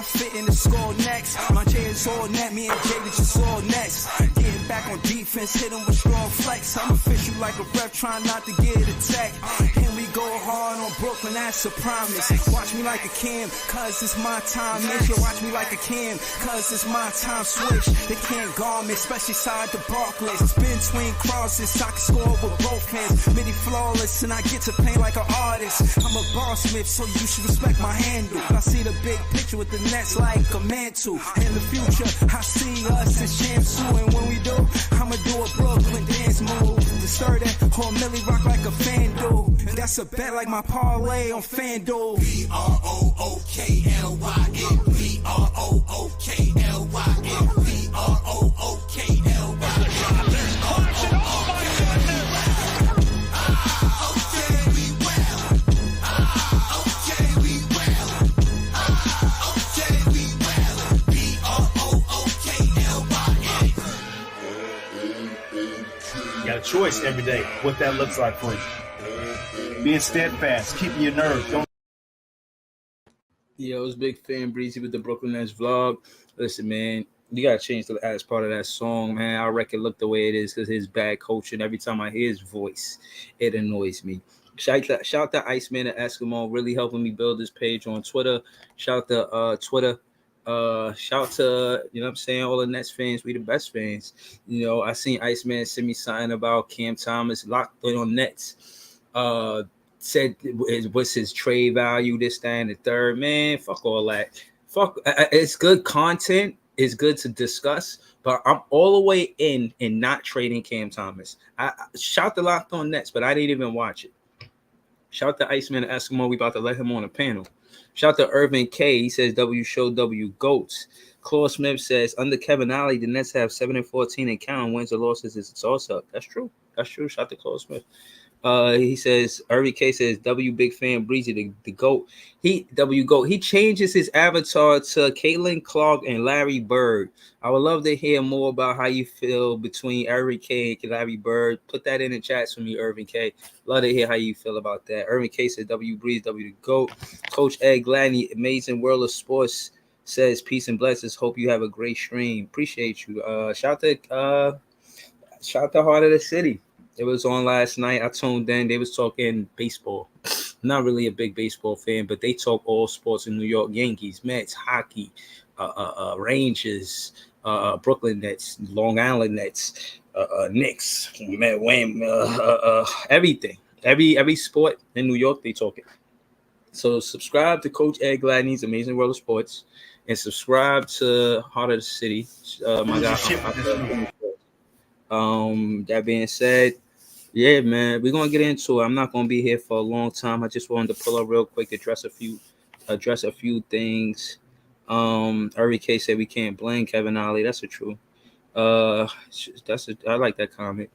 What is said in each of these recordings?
fit in the score next. My J is all net, me and Jay just all next. Getting back on defense, hit him with strong flex. I'm official like a ref, trying not to get attacked. And we go hard on Brooklyn, that's a promise. Watch me like a Cam, cause it's my time. Make you watch me like a Cam, cause it's my time. Switch, they can't guard me, especially side the Barclays. Spin between crosses, I can score with both hands. Midi flawless, and I get to paint like an artist. I'm a bossmith, so you should respect my handle. I see the big picture with the Nets like a mantle. In the future, I see us as champs too. And when we do, I'ma do a Brooklyn dance move. The starter or Millie rock like a FanDuel. That's a bet like my parlay on FanDuel. B-R-O-O-K-L-Y-N. B-R-O-O-K-L-Y-N. B-R-O-O-K-L-Y-N. You got a choice every day what that looks like for you. Being steadfast, keeping your nerve. Don't. Yo, it's Big Fan Breezy with the Brooklyn Nets vlog. Listen, man, you gotta change the last part of that song, man. I reckon look the way it is because his bad coaching. Every time I hear his voice, it annoys me. Shout to Iceman and Eskimo, really helping me build this page on Twitter. Shout to Twitter. Shout to, you know what I'm saying, all the Nets fans. We the best fans. You know, I seen Iceman send me something about Cam Thomas locked on Nets. Said what's his trade value, this, that, and the third. Man, fuck all that. Fuck, it's good content. It's good to discuss, but I'm all the way in and not trading Cam Thomas. I shout to Locked On Nets, but I didn't even watch it. Shout to Iceman and Eskimo. We about to let him on a panel. Shout to Irvin K. He says W show W goats. Claude Smith says under Kevin Ollie, the Nets have 7-14 and counting wins or losses is a toss up. That's true. That's true. Shout to Claude Smith. He says Irvin K says W Big Fan Breezy the GOAT. He changes his avatar to Caitlin Clark and Larry Bird. I would love to hear more about how you feel between Irvin K and Larry Bird. Put that in the chats for me, Irvin K. Love to hear how you feel about that. Irvin K says W Breeze, W the GOAT. Coach Ed Gladney, Amazing World of Sports, says peace and blessings. Hope you have a great stream. Appreciate you. Shout to Heart of the City. It was on last night. I tuned in. They was talking baseball. Not really a big baseball fan, but they talk all sports in New York. Yankees, Mets, hockey, Rangers, Brooklyn Nets, Long Island Nets, Knicks, everything. Every sport in New York, they talk it. So subscribe to Coach Ed Gladney's Amazing World of Sports and subscribe to Heart of the City. My guy. That being said, yeah, man, we're gonna get into it. I'm not gonna be here for a long time. I just wanted to pull up real quick, address a few things. Irvin K said we can't blame Kevin Ollie. That's a true. I like that comment.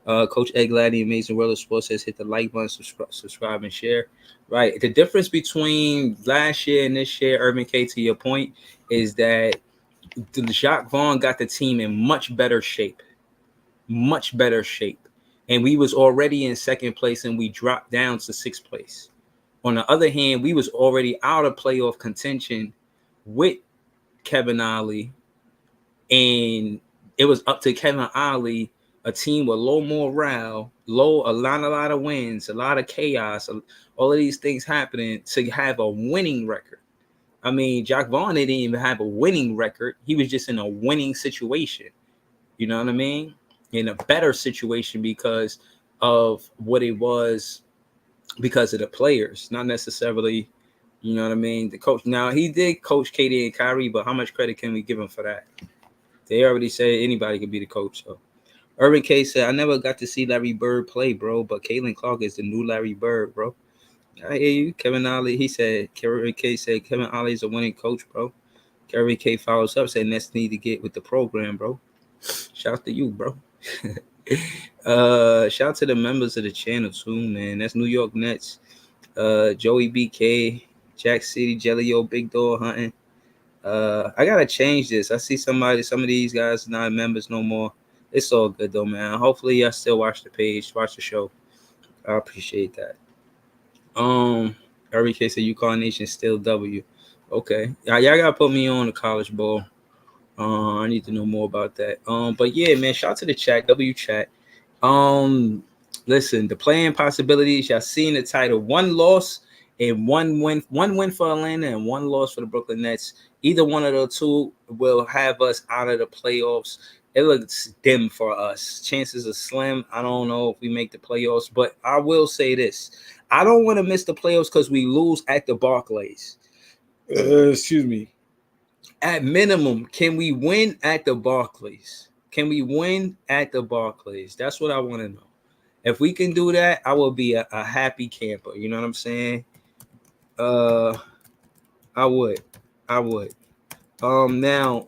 Coach Ed Gladney, Amazing World of Sports, says hit the like button, subscribe and share. Right. The difference between last year and this year, Irvin K, to your point, is that Jacques Vaughn got the team in much better shape. And we was already in second place and we dropped down to sixth place. On the other hand, we was already out of playoff contention with Kevin Ollie, and it was up to Kevin Ollie, a team with low morale, a lot of wins, a lot of chaos, all of these things happening, to have a winning record. I mean, Jacques Vaughn didn't even have a winning record. He was just in a winning situation. You know what I mean? In a better situation because of what it was, because of the players, not necessarily, you know what I mean, the coach. Now, he did coach KD and Kyrie, but how much credit can we give him for that? They already said anybody can be the coach. So Irvin K said, I never got to see Larry Bird play, bro, but Caitlin Clark is the new Larry Bird, bro. I hear you. Kevin Ollie, Irvin K said Kevin Ollie is a winning coach, bro. Irvin K follows up, said Nets need to get with the program, bro. Shout out to you, bro. Shout out to the members of the channel too, man. That's New York Nets, Joey BK, Jack City, Jelly O, Big Dog Hunting. I gotta change this. I see some of these guys not members no more. It's all good though, man. Hopefully y'all still watch the page, watch the show. I appreciate that. Every case of UConn Nation still W. Okay. Y'all gotta put me on the college ball. I need to know more about that. But yeah, man, shout out to the chat, W chat. Listen, the playing possibilities. Y'all seen the title. One loss and one win for Atlanta and one loss for the Brooklyn Nets. Either one of the two will have us out of the playoffs. It looks dim for us. Chances are slim. I don't know if we make the playoffs, but I will say this. I don't want to miss the playoffs because we lose at the Barclays. Excuse me. At minimum, can we win at the Barclays? Can we win at the Barclays? That's what I want to know. If we can do that, I will be a happy camper. You know what I'm saying? Uh, I would. I would. Now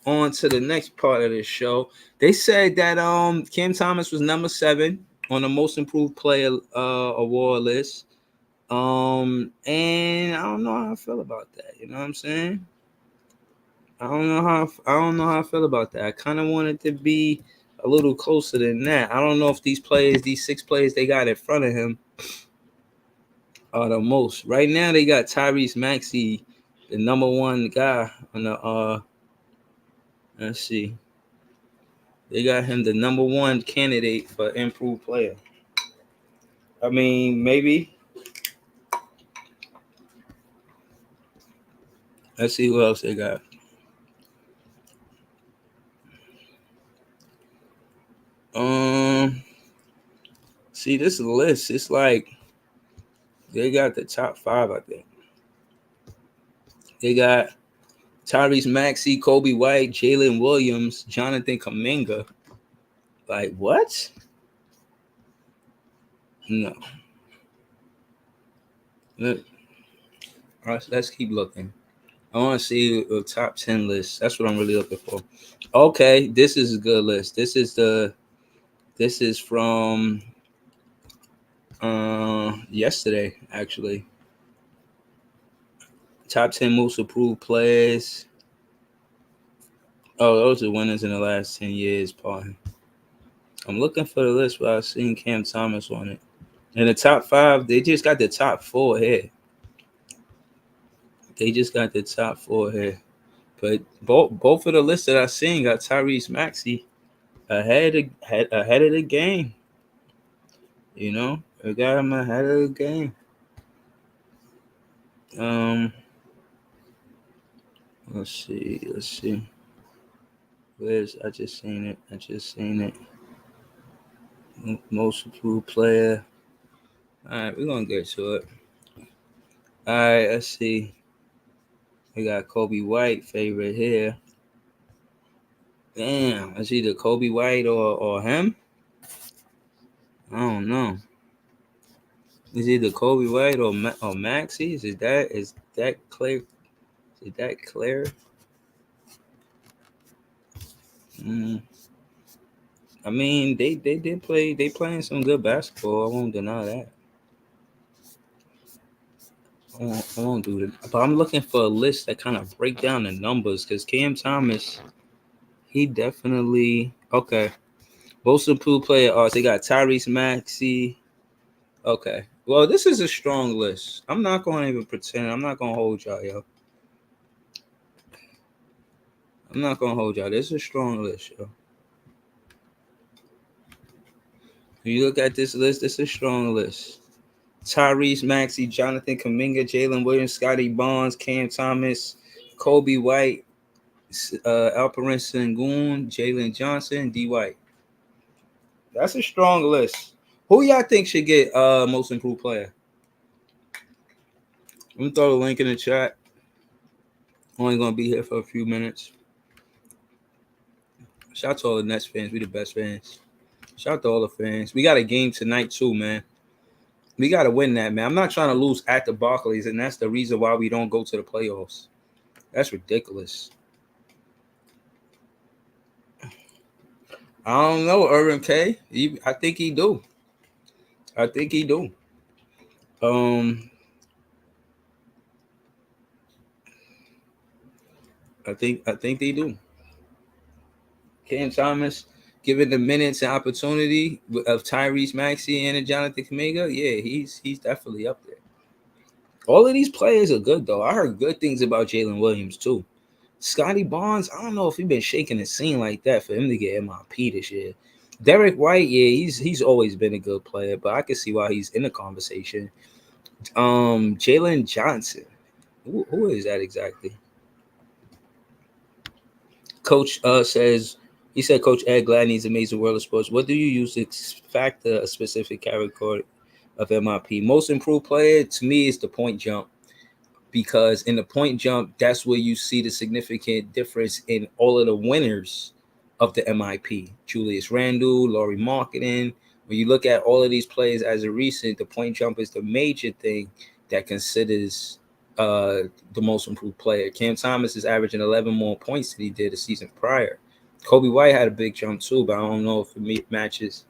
on to the next part of this show. They said that Cam Thomas was number 7 on the most improved player award list. And I don't know how I feel about that. You know what I'm saying? I don't know how I feel about that. I kind of want it to be a little closer than that. I don't know if these 6 players they got in front of him are the most. Right now they got Tyrese Maxey, the number 1 guy on the let's see. They got him the number 1 candidate for improved player. I mean, maybe. Let's see who else they got. See this list. It's like they got the top 5, I think. They got Tyrese Maxey, Kobe White, Jalen Williams, Jonathan Kuminga. Like what? No. All right, let's keep looking. I want to see the top 10 list. That's what I'm really looking for. Okay, this is a good list. This is from yesterday actually. Top 10 most improved players. Oh, those are winners in the last 10 years, Paul. I'm looking for the list where I've seen Cam Thomas on it. And the top 5, they just got the top 4 here. They just got the top 4 here. But both of the lists that I've seen got Tyrese Maxey ahead of the game. You know, I got him ahead of the game. Let's see. I just seen it. Most improved player. All right, we're gonna get to it. All right, let's see. We got Kobe White favorite here. Damn, it's either Kobe White or him. I don't know. It's either Kobe White or Maxey. Is that clear? Is that clear? I mean, they did play. They playing some good basketball. I won't deny that. I won't do it. But I'm looking for a list that kind of break down the numbers because Cam Thomas, he definitely okay. Most improved player arts. They got Tyrese Maxey. Okay. Well, this is a strong list. I'm not going to even pretend. I'm not going to hold y'all, yo. I'm not going to hold y'all. This is a strong list, yo. When you look at this list, this is a strong list. Tyrese Maxey, Jonathan Kuminga, Jalen Williams, Scotty Barnes, Cam Thomas, Kobe White, Alperen Sengun, Jalen Johnson, D. White. That's a strong list. Who y'all think should get most improved player? Let me throw the link in the chat. Only gonna be here for a few minutes. Shout out to all the Nets fans. We the best fans. Shout out to all the fans. We got a game tonight too, man. We got to win that, man. I'm not trying to lose at the Barclays, and that's the reason why we don't go to the playoffs. That's ridiculous. I don't know, Urban K. I think he do. I think he do. I think they do. Cam Thomas, given the minutes and opportunity of Tyrese Maxey and Jonathan Kuminga, yeah, he's definitely up there. All of these players are good though. I heard good things about Jalen Williams too. Scotty Barnes, I don't know if he's been shaking the scene like that for him to get MIP this year. Derek White, yeah, he's always been a good player, but I can see why he's in the conversation. Jalen Johnson, who is that exactly? Coach says he said Coach Ed Gladney's Amazing World of Sports. What do you use to factor a specific category of MIP? Most improved player to me is the point jump, because in the point jump, that's where you see the significant difference in all of the winners of the MIP. Julius Randle, Laurie Marketing. When you look at all of these players as a recent, the point jump is the major thing that considers the most improved player. Cam Thomas is averaging 11 more points than he did the season prior. Kobe White had a big jump too, but I don't know if it matches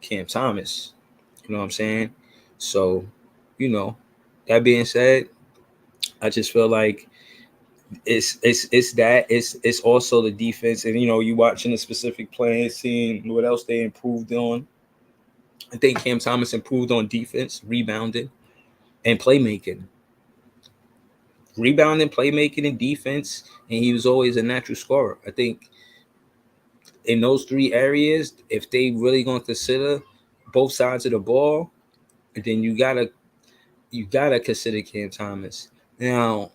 Cam Thomas. You know what I'm saying? So, that being said, I just feel like it's also the defense, and you watching the specific play, seeing what else they improved on. I think Cam Thomas improved on defense, rebounding, and playmaking. Rebounding, playmaking, and defense, and he was always a natural scorer. I think in those three areas, if they really gonna consider both sides of the ball, then you gotta consider Cam Thomas. Now,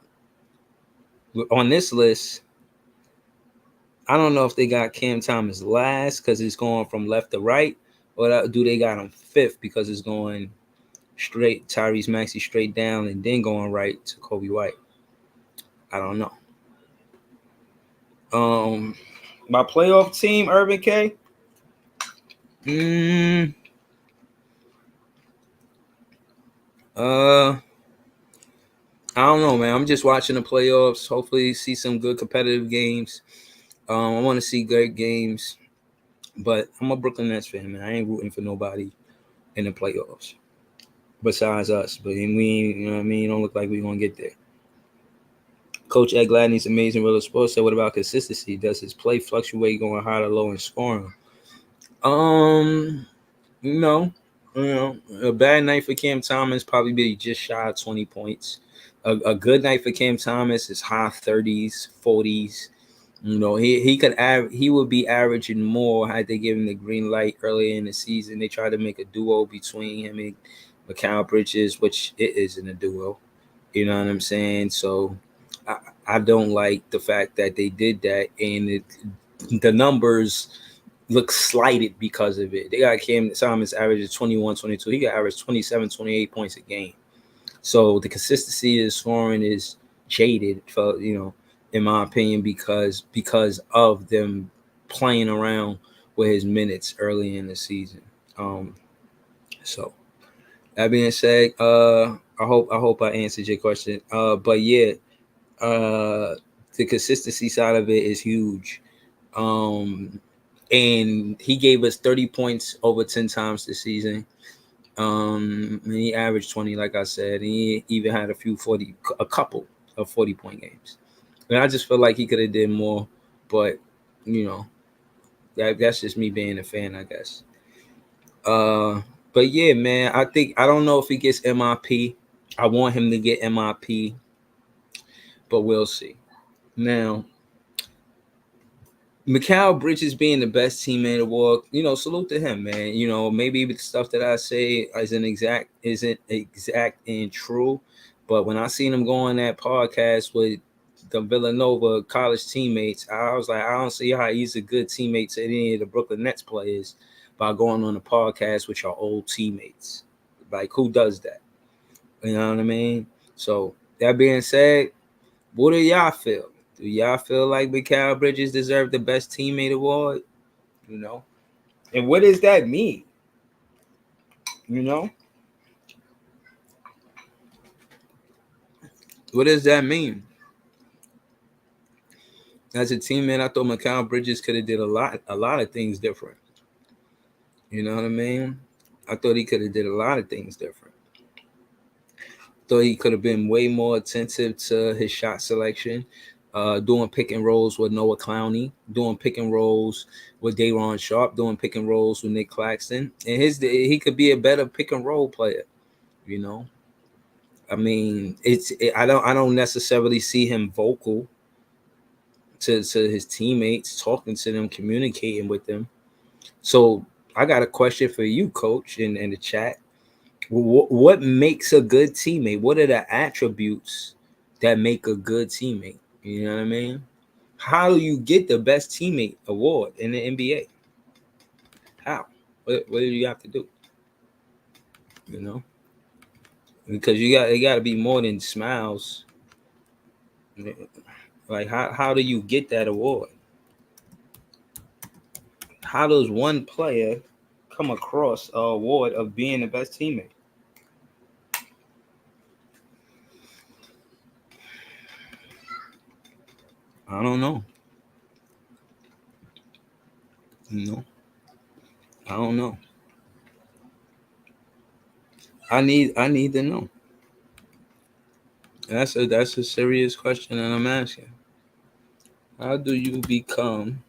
on this list, I don't know if they got Cam Thomas last because it's going from left to right, or do they got him fifth because it's going straight Tyrese Maxey straight down and then going right to Kobe White. I don't know. My playoff team, Urban K. I don't know, man. I'm just watching the playoffs. Hopefully, see some good competitive games. I want to see great games, but I'm a Brooklyn Nets fan, man. I ain't rooting for nobody in the playoffs besides us. But we, you know what I mean, don't look like we're gonna get there. Coach Ed Gladney's Amazing World of Sports said, "What about consistency? Does his play fluctuate going high or low in scoring?" No. A bad night for Cam Thomas probably be just shy of 20 points. A good night for Cam Thomas is high 30s, 40s. He would be averaging more had they given the green light earlier in the season. They tried to make a duo between him and MIKAL Bridges, which it isn't a duo. You know what I'm saying? So I don't like the fact that they did that, and the numbers look slighted because of it. They got Cam Thomas average 21, 22. He got average 27, 28 points a game. So the consistency of scoring is jaded, for in my opinion, because of them playing around with his minutes early in the season. So that being said, I hope I answered your question. But yeah, the consistency side of it is huge. And he gave us 30 points over 10 times this season. And he averaged 20, like I said. And he even had a couple of 40-point games. And I just feel like he could have did more, but that's just me being a fan, I guess. But yeah, man, I don't know if he gets MIP. I want him to get MIP, but we'll see. Now, MIKAL Bridges being the best teammate award, salute to him, man. Maybe the stuff that I say isn't exact and true, but when I seen him go on that podcast with the Villanova college teammates, I was like, I don't see how he's a good teammate to any of the Brooklyn Nets players by going on a podcast with your old teammates. Like, who does that? You know what I mean? So that being said, what do y'all feel? Do y'all feel like MIKAL Bridges deserved the best teammate award? And what does that mean? What does that mean? As a teammate, I thought MIKAL Bridges could have did a lot of things different. You know what I mean? I thought he could have did a lot of things different. Thought he could have been way more attentive to his shot selection. Doing pick and rolls with Noah Clowney, doing pick and rolls with Day'Ron Sharpe, doing pick and rolls with Nick Claxton. And he could be a better pick and roll player, I mean, I don't necessarily see him vocal to his teammates, talking to them, communicating with them. So I got a question for you, Coach, in the chat. What makes a good teammate? What are the attributes that make a good teammate? You know what I mean? How do you get the best teammate award in the NBA? How? What do you have to do? You know, because it got to be more than smiles. Like how do you get that award? How does one player come across a award of being the best teammate? I don't know. You know, I don't know. I need to know. That's a serious question that I'm asking. How do you become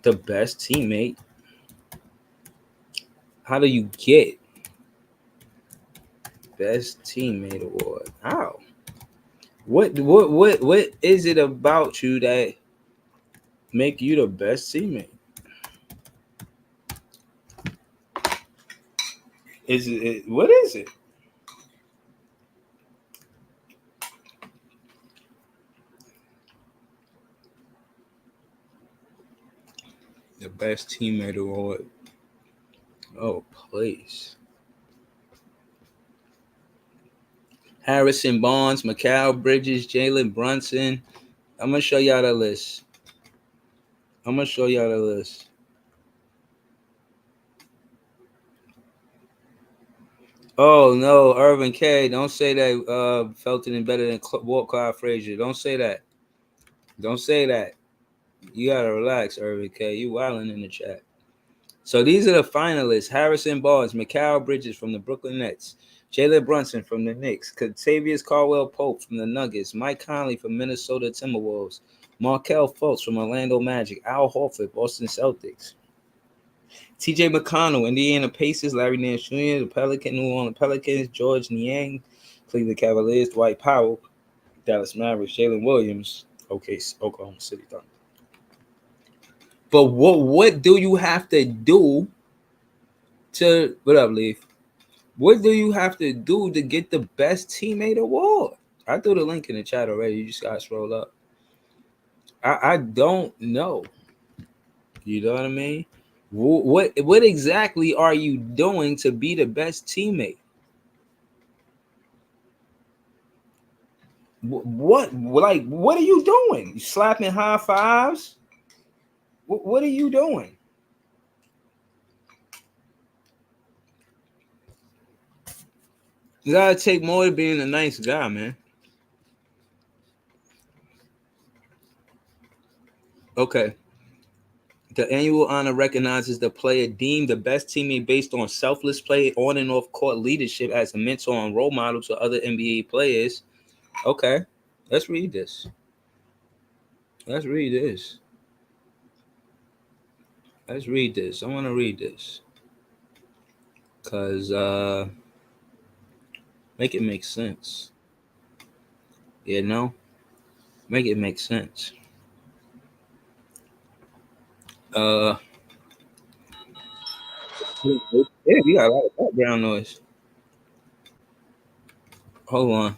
the best teammate? How do you get best teammate award? How? What is it about you that make you the best teammate? Is it what is it? The best teammate award. Oh, please. Harrison Barnes, Mikal Bridges, Jalen Brunson. I'm gonna show y'all the list. Oh no, Irvin K. Don't say that Felton is better than Walt Clyde Frazier. Don't say that. Don't say that. You gotta relax, Irvin K. You wilding in the chat. So these are the finalists: Harrison Barnes, Mikal Bridges from the Brooklyn Nets, Jalen Brunson from the Knicks, Kentavious Caldwell Pope from the Nuggets, Mike Conley from Minnesota Timberwolves, Markelle Fultz from Orlando Magic, Al Horford, Boston Celtics, T.J. McConnell, Indiana Pacers, Larry Nance Jr., the New Orleans Pelicans, George Niang, Cleveland Cavaliers, Dwight Powell, Dallas Mavericks, Jalen Williams, Oklahoma City Thunder. But what do you have to do to what up, Leaf? What do you have to do to get the best teammate award? I threw the link in the chat already. You just gotta scroll up. I don't know. You know what I mean? What exactly are you doing to be the best teammate? What are you doing? You slapping high fives? What are you doing? You gotta take more than being a nice guy, man. Okay. The annual honor recognizes the player deemed the best teammate based on selfless play, on and off court leadership as a mentor and role model to other NBA players. Okay, let's read this. I want to read this because make it make sense. You know, make it make sense. Yeah, you got a lot of background noise. Hold on.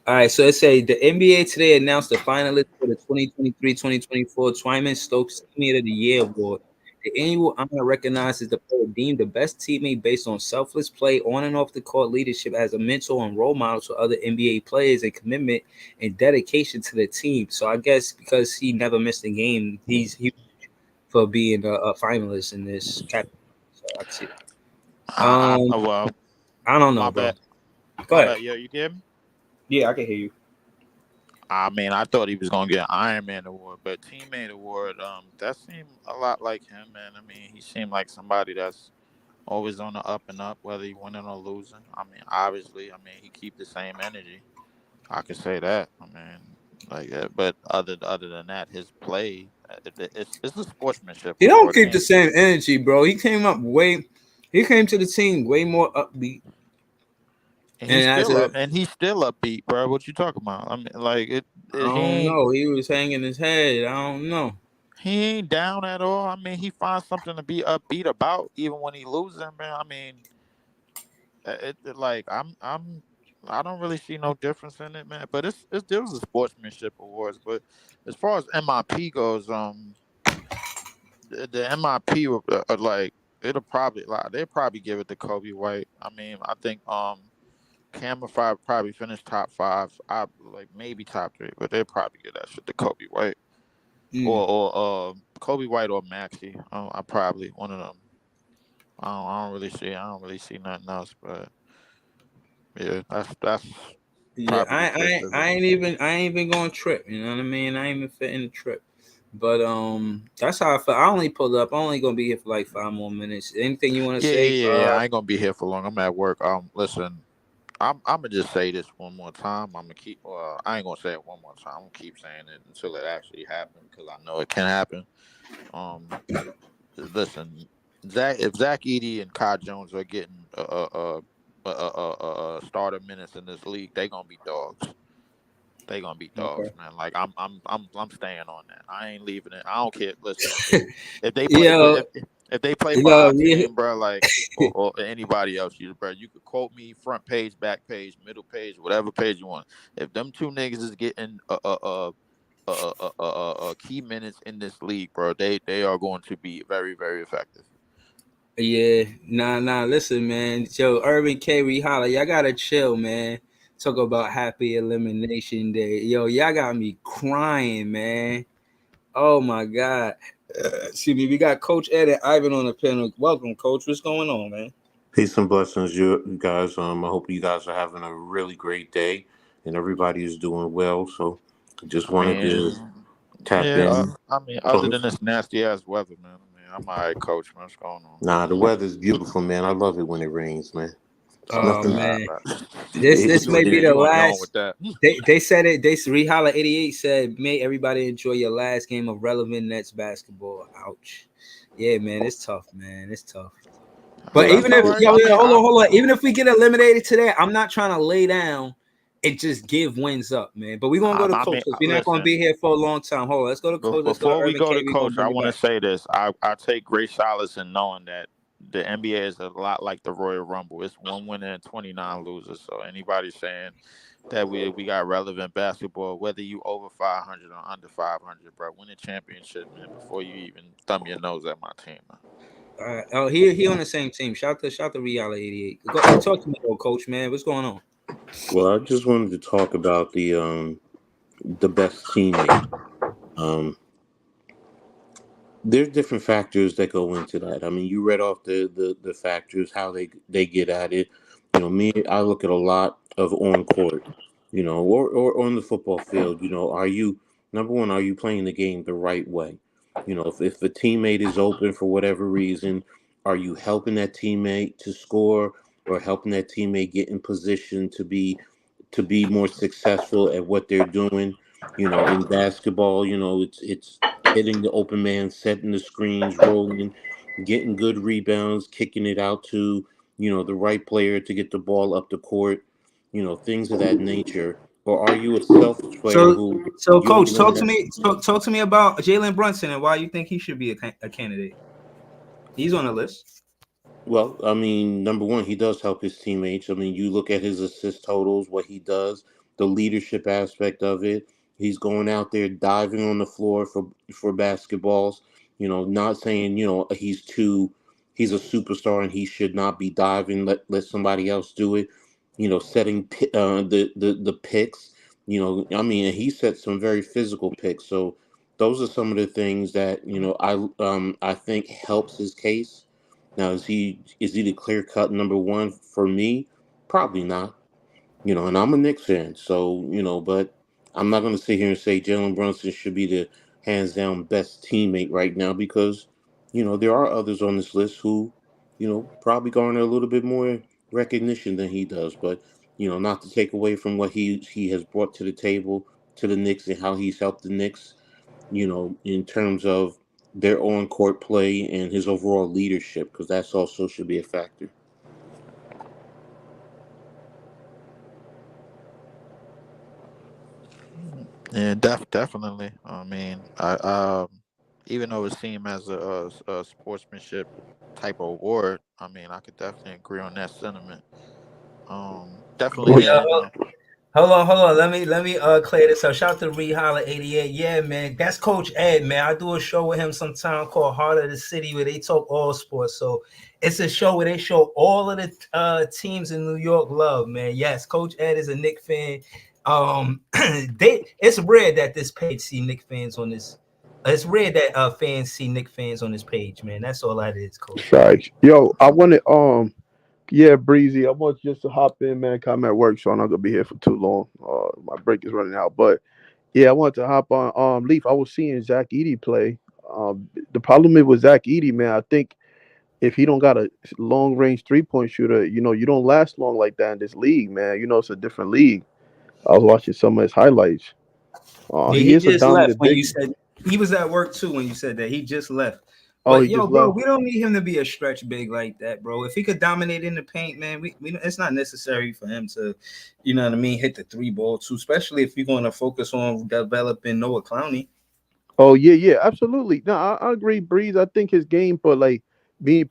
All right, so it say the NBA today announced the finalists for the 2023-2024 Twyman Stokes Teammate of the Year Award. The annual honor recognizes the player deemed the best teammate based on selfless play, on and off the court leadership as a mentor and role model to other NBA players, and commitment and dedication to the team. So I guess because he never missed a game, he's for being a finalist in this category. So I see that. Well, I don't know, my bro. bad. Go My ahead. bad. Yo, you get me? Yeah, I can hear you. I mean, I thought he was gonna get Iron Man award, but teammate award, that seemed a lot like him, man. I mean, he seemed like somebody that's always on the up and up, whether he winning or losing. I mean, obviously, he keep the same energy. I could say that. I mean, like, but other than that, his play, it's the sportsmanship He don't award. keep the same energy, bro. He came to the team way more upbeat. And And as a, he's still upbeat, bro. What you talking about? I mean, like I don't know, he was hanging his head. I don't know. he ain't down at all. I mean, he finds something to be upbeat about, even when he losing, man. I mean, like I don't really see no difference in it, man. But it's there was a sportsmanship awards, but as far as MIP goes, the MIP are like it'll probably like they'll probably give it to Kobe White. I mean, I think Camera Five probably finished top five. I like maybe top three, but they'll probably give that shit to Kobe White or Kobe White or Maxie. I probably one of them. I don't really see nothing else, but yeah, that's Yeah, probably the gist of it. I ain't even going to trip. You know what I mean? I ain't even fitting the trip. But that's how I feel. I only pulled up. I'm only gonna be here for like 5 more minutes. Anything you want to Yeah, say? yeah, yeah, yeah. I ain't gonna be here for long. I'm at work. Listen, I'm gonna just say this one more time. I'm gonna keep. I ain't gonna say it one more time. I'm gonna keep saying it until it actually happens because I know it can happen. Um, listen, if Zach Edey and Kai Jones are getting starter minutes in this league, they gonna be dogs. They gonna be dogs, Okay. man. Like I'm staying on that. I ain't leaving it. I don't care. Listen, if they play for Yo, if they play for yo, our team, bro, like or anybody else, bro, you could quote me front page, back page, middle page, whatever page you want. If them two niggas is getting key minutes in this league, bro, they are going to be very very effective. yeah, nah. Listen, man. Yo, Urban K. Rihala, y'all gotta chill, man. Talk about happy elimination day. Yo, y'all got me crying, man. Oh my god. Excuse me. We got Coach Ed and Ivan on the panel. Welcome, Coach. What's going on, man? Peace and blessings, you guys. I hope you guys are having a really great day, and everybody is doing well. So, just I wanted to mean, tap yeah. in. I mean, Go other ahead. than this nasty ass weather, man. I mean, I'm alright, coach. Man, what's going on? Nah, the weather's beautiful, man. I love it when it rains, man. It's Oh nothing. God, Man. man. This may be the You want going last. with that? They said it. They Rehala 88 said, "May everybody enjoy your last game of relevant Nets basketball." Ouch. Yeah, man, it's tough, man. It's tough. But That's even all if right. yo, I yo, mean, hold on. Even if we get eliminated today, I'm not trying to lay down and just give wins up, man. But we're gonna go to I coach mean, because we're not gonna listen. be here for a long time. Hold on, let's go to coach. Let's go to Before we Urban go K. to We're gonna coach, I bring it want to back. say this. I take great solace in knowing that the NBA is a lot like the Royal Rumble. It's one winner and 29 losers. So anybody saying that we got relevant basketball, whether you over 500 or under 500, bro, win a championship, man. Before you even thumb your nose at my team, man. Oh, he on the same team. Shout to Real 88. Go talk to me, though, coach, man. What's going on? Well, I just wanted to talk about the best teammate. Um, there's different factors that go into that. I mean, you read off the factors, how they get at it. Me, I look at a lot of on court, or on the football field. Are you number one? Are you playing the game the right way? If the teammate is open for whatever reason, are you helping that teammate to score or helping that teammate get in position to be more successful at what they're doing? In basketball, it's hitting the open man, setting the screens, rolling, getting good rebounds, kicking it out to, the right player to get the ball up the court, things of that nature. Or are you a selfish player So, who so you don't coach, want talk to to? me. Talk to me about Jalen Brunson and why you think he should be a candidate. He's on the list. Well, I mean, number one, he does help his teammates. I mean, you look at his assist totals, what he does, the leadership aspect of it. He's going out there diving on the floor for basketballs. Not saying he's a superstar and he should not be diving. Let somebody else do it. Setting the picks. I mean, he set some very physical picks. So those are some of the things that I think helps his case. Now, is he the clear cut number one for me? Probably not. And I'm a Knicks fan, so but I'm not going to sit here and say Jalen Brunson should be the hands down best teammate right now because there are others on this list who probably garner a little bit more recognition than he does. But not to take away from what he has brought to the table to the Knicks and how he's helped the Knicks in terms of their on court play and his overall leadership, because that's also should be a factor. Yeah, definitely. I mean, I even though it's seen as a sportsmanship type of award, I mean, I could definitely agree on that sentiment. Well, Definitely, yeah, you know. hold on. Let me clear this up. Shout out to Ree Holler 88. Yeah, man. That's Coach Ed, man. I do a show with him sometime called Heart of the City where they talk all sports. So it's a show where they show all of the teams in New York love, man. Yes, Coach Ed is a Knick fan. It's rare that this page see Knick fans on this. It's rare that fans see Knick fans on this page, man. That's all that is, Coach. Facts. Yo, I wanted yeah, Breezy. I want just to hop in, man. 'Cause I'm at work, so I'm not gonna be here for too long. My break is running out, but yeah, I wanted to hop on. Leaf. I was seeing Zach Eady play. The problem is with Zach Eady, man. I think if he don't got a long range 3-point shooter, you don't last long like that in this league, man. It's a different league. I was watching some of his highlights. Yeah, He he is a just left dominant when you big. said he was at work too when you said that. He just left. Oh, But he yo, just bro, left. we don't need him to be a stretch big like that, bro. If he could dominate in the paint, man, we it's not necessary for him to, you know what I mean, hit the three ball too, especially if you're going to focus on developing Noah Clowney. Oh yeah, yeah, absolutely. No, I agree, Breeze. I think his game, but like being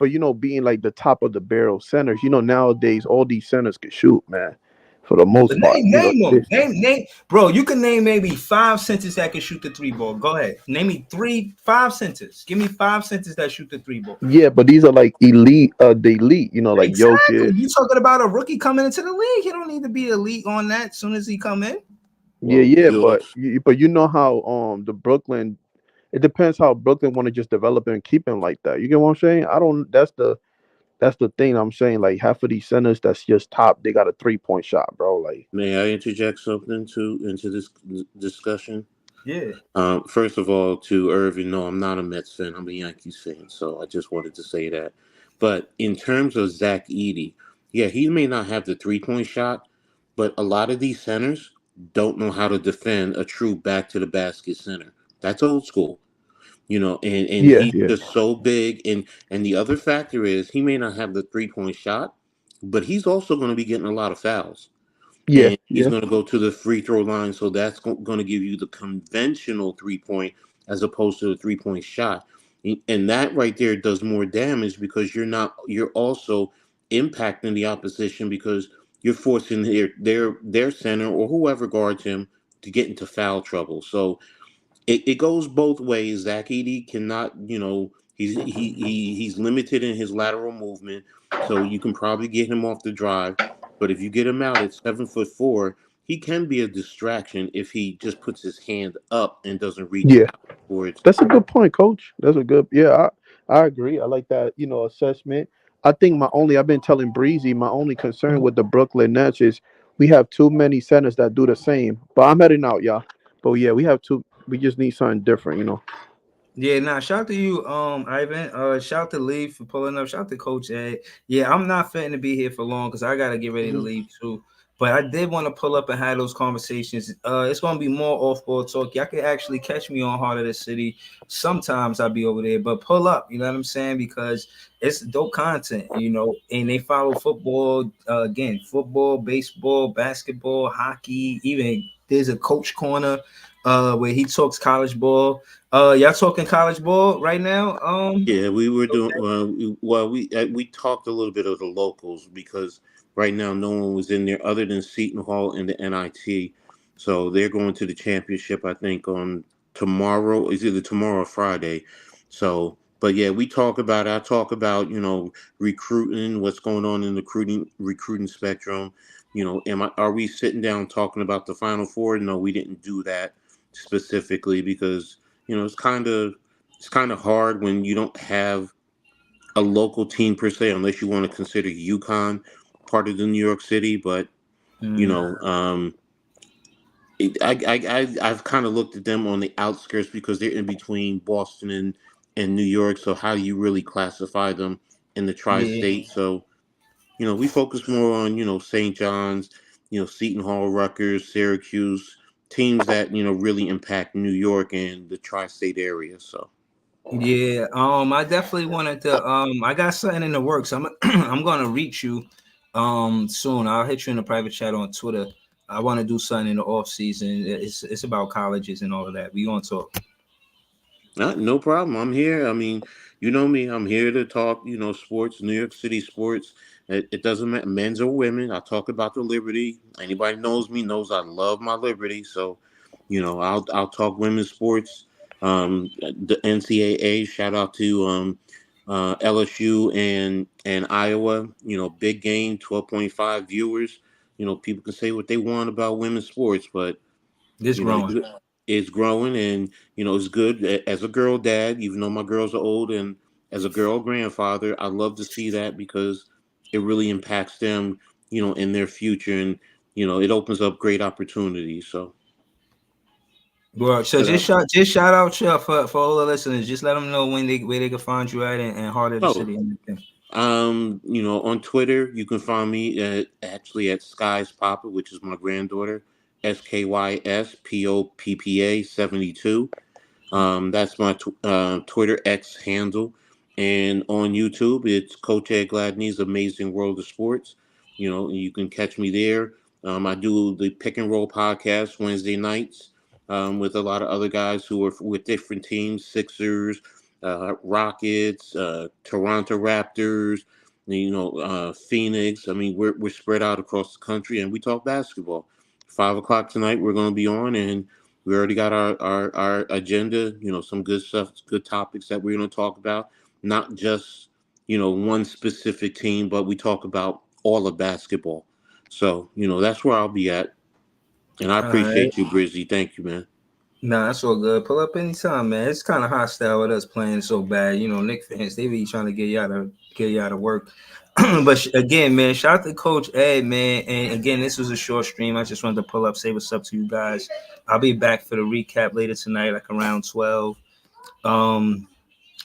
like the top of the barrel centers. Nowadays all these centers can shoot, man. For the But most part, name them. this. Name, bro. You can name maybe five centers that can shoot the three ball. Go ahead. Name me five centers. Give me five centers that shoot the three ball. Yeah, but these are like elite, the elite. Like Exactly. Jokic. You talking about a rookie coming into the league? He don't need to be elite on that as soon as he come in. Yeah, Well, yeah, you but you know how the Brooklyn. It depends how Brooklyn want to just develop him and keep him like that. You get what I'm saying? I don't. That's the thing I'm saying. Like half of these centers that's just top, they got a 3-point shot, bro. Like may I interject something into this discussion? Yeah. First of all, to Irvin, no, I'm not a Mets fan. I'm a Yankees fan, so I just wanted to say that. But in terms of Zach Eady, yeah, he may not have the 3-point shot, but a lot of these centers don't know how to defend a true back to the basket center. That's old school, and yeah, he's yeah, just so big. And the other factor is he may not have the 3-point shot, but he's also going to be getting a lot of fouls yeah, and he's yeah, going to go to the free throw line. So that's going to give you the conventional 3-point as opposed to the 3-point shot. And that right there does more damage because you're also impacting the opposition because you're forcing their center or whoever guards him to get into foul trouble. So it goes both ways. Zach Edey cannot, he's limited in his lateral movement, so you can probably get him off the drive. But if you get him out at 7'4", he can be a distraction if he just puts his hand up and doesn't reach yeah. down towards. That's a good point, Coach. That's a good. Yeah, I agree. I like that. Assessment. I think I've been telling Breezy, my only concern with the Brooklyn Nets is we have too many centers that do the same. But I'm heading out, y'all. But yeah, we have two. We just need something different. Yeah, nah, shout out to you, Ivan. Shout out to Lee for pulling up. Shout out to Coach Ed. Yeah, I'm not fitting to be here for long because I gotta get ready to leave too. But I did want to pull up and have those conversations. It's gonna be more off-ball talk. Y'all can actually catch me on Heart of the City. Sometimes I'll be over there, but pull up, you know what I'm saying? Because it's dope content, and they follow football, again, football, baseball, basketball, hockey, even there's a coach corner where he talks college ball. Y'all talking college ball right now? Yeah, we were doing well. We talked a little bit of the locals because right now no one was in there other than Seton Hall and the NIT. So they're going to the championship. I think on tomorrow is either tomorrow or Friday. So, but yeah, we talk about. I talk about recruiting, what's going on in the recruiting spectrum. Are we sitting down talking about the Final Four? No, we didn't do that specifically because it's kind of hard when you don't have a local team per se, unless you want to consider UConn part of the New York City. But you Mm, know, I've kind of looked at them on the outskirts because they're in between Boston and New York. So how do you really classify them in the yeah, tri-state? So we focus more on St. John's, Seton Hall, Rutgers, Syracuse, teams that really impact New York and the tri-state area. So. yeah. I definitely wanted to. I got something in the works. I'm I'm gonna reach you, soon. I'll hit you in the private chat on Twitter. I want to do something in the off season. It's about colleges and all of that. We gonna talk. No problem. I'm here. I mean, you know me. I'm here to talk, sports, New York City sports. It doesn't matter, men's or women. I talk about the Liberty. Anybody knows me knows I love my Liberty. So, I'll talk women's sports. The NCAA. Shout out to LSU and Iowa. Big game, 12.5 viewers. People can say what they want about women's sports, but This you know, growing. it's growing, and it's good. As a girl dad, even though my girls are old, and as a girl grandfather, I love to see that because it really impacts them, in their future, and it opens up great opportunities. So, Well, so just shout out for all the listeners. Just let them know where they can find you at and heart of the city. On Twitter, you can find me actually at Skies Papa, which is my granddaughter, SKYSPOPPA 72. That's my Twitter X handle. And on YouTube, it's Coach Ed Gladney's Amazing World of Sports. You can catch me there. I do the Pick and Roll podcast Wednesday nights with a lot of other guys who are with different teams, Sixers, Rockets, Toronto Raptors, Phoenix. I mean, we're spread out across the country, and we talk basketball. 5:00 tonight, we're going to be on, and we already got our agenda. Some good stuff, good topics that we're going to talk about. Not just one specific team, but we talk about all of basketball. So that's where I'll be at, and I appreciate you, Brizzy. Thank you, man. Nah, that's all good. Pull up anytime, man. It's kind of hostile with us playing so bad. Knicks fans, they be trying to get y'all to work. But again, man, shout out to Coach Ed, man. And again, this was a short stream. I just wanted to pull up, say what's up to you guys. I'll be back for the recap later tonight, like around 12.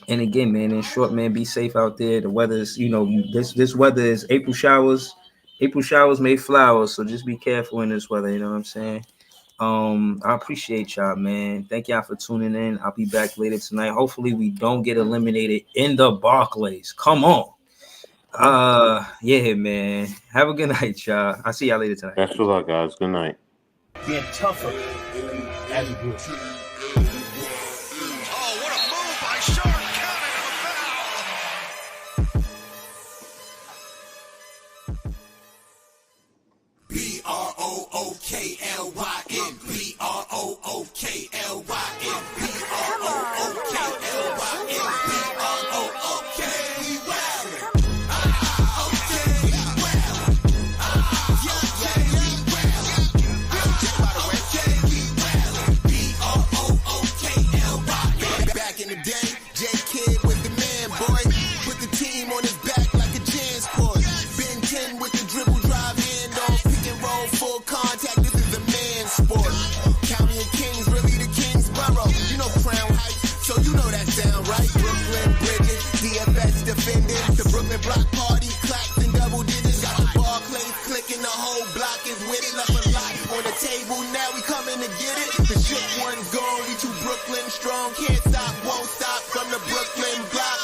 And again, man, in short, man, be safe out there. The weather's, this weather is April showers. April showers make flowers, so just be careful in this weather. You know what I'm saying? I appreciate y'all, man. Thank y'all for tuning in. I'll be back later tonight. Hopefully, we don't get eliminated in the Barclays. Come on. Yeah, man. Have a good night, y'all. I'll see y'all later tonight. Best of luck, guys. Good night. Being tougher as a group. Oh, what a move by Sharp. BROOKLYN, BROOKLYN, Back in the day, J Kid was the man, boy. Put the team on his back like a chance course. Ben 10 with the dribble drive handoff, pick and roll, full contact. This is a man's sport. County of Kings, really the Kingsborough. You know Crown Heights, so you know that sound right. Brooklyn Bridges, DFS defending. The Brooklyn Block Party, claps and double digits. Got the Barclays clicking, the whole block is with it. Left a lot on the table, now we coming to get it. The shit one's gone, we too Brooklyn strong. Can't stop, won't stop from the Brooklyn block.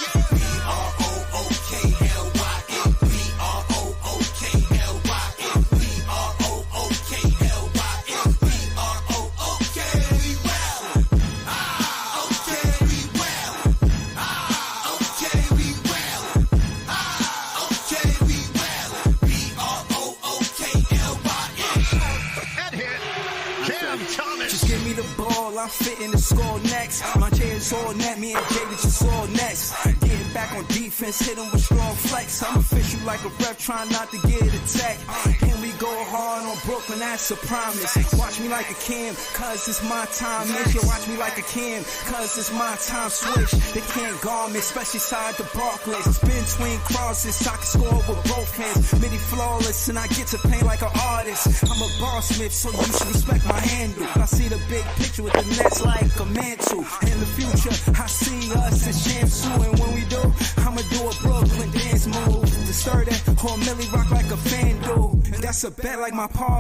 I'm fitting to score next. My J is all net, me and Jay just all next. Getting back on defense, hit him with strong flex. I'm official like a ref, trying not to get attacked. And we go hard on Brooklyn, that's a promise. Watch me like a Cam, cause it's my time. If you watch me like a Cam, cause it's my time. Switch, they can't guard me, especially side the Barclays. Spin twin crosses, I can score with both hands. Midi flawless, and I get to play like an artist. I'm a bar smith, so you should respect my handle. I see the big picture with the Nets like a mantle. In the future, I see us as champs too. And when we do, I'ma do a Brooklyn dance move. To stir that whole Millie rock like a fan do. And that's a bet like my parlay.